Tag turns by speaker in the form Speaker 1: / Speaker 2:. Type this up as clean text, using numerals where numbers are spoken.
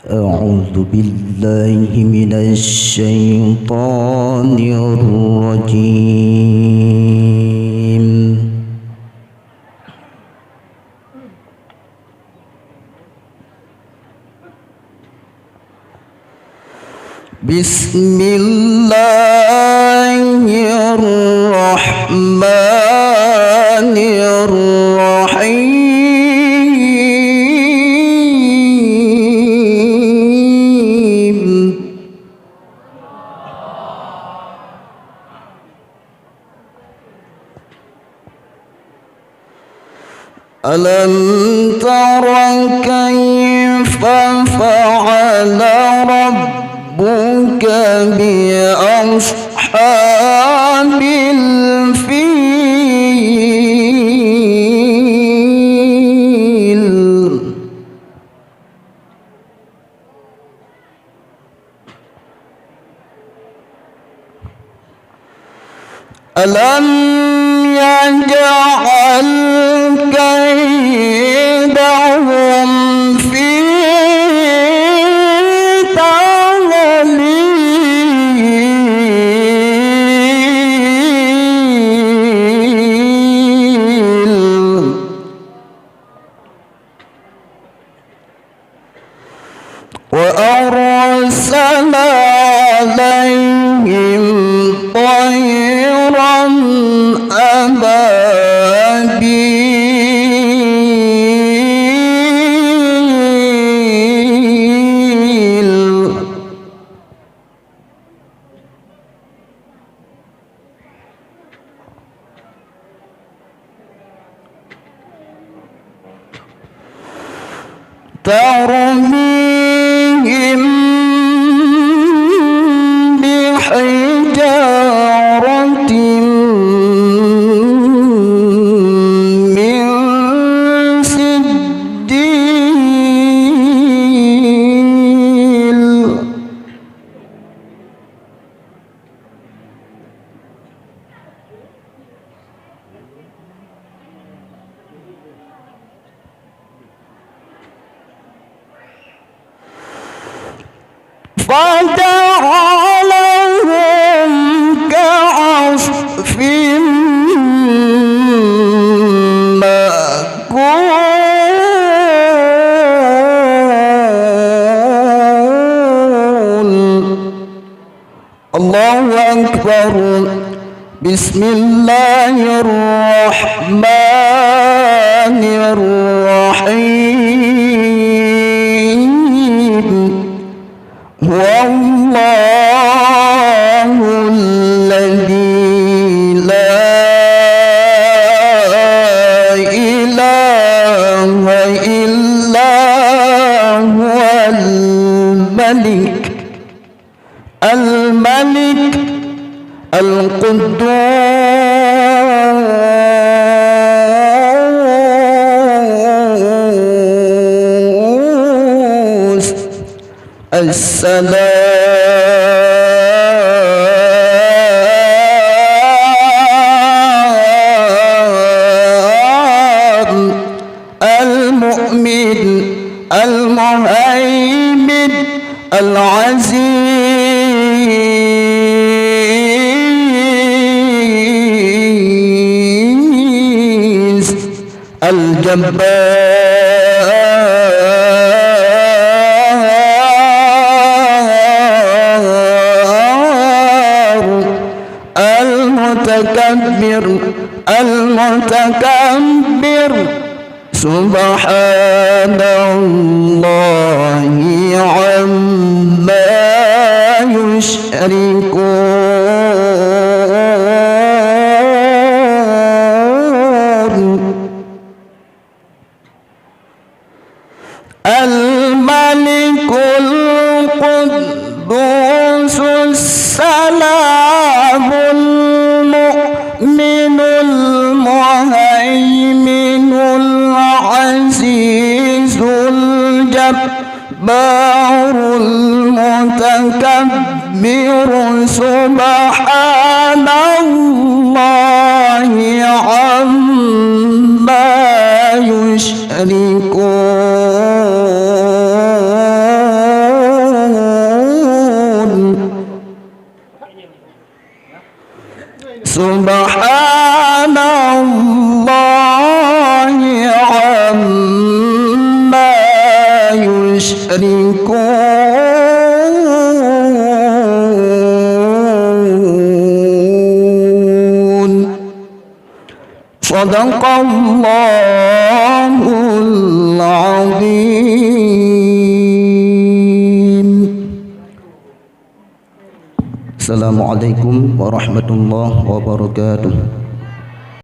Speaker 1: أعوذ بالله من الشيطان الرجيم. بسم الله الرحمن الرحيم. ألم تر كيف فعل ربك بأصحاب الفيل؟ ألم يجعل كيدهم في تضليل وأرسل عليهم طيرا أبابيل ترميهم بحجارة من سجيل فجعلهم كعصف مأكول. الله أكبر. بسم الله الرحمن الرحيم. هو الله الذي لا إله إلا هو الملك القدوس السلام المؤمن المهيمن العزيز الجبار المتكبر سبحان الله عما يشركون. الملك القدوس السلام المؤمن المهيمن العزيز الجبار المتكبر سبحان الله عما يشركون. يشركون صدق الله العظيم. Assalamualaikum warahmatullahi wabarakatuh.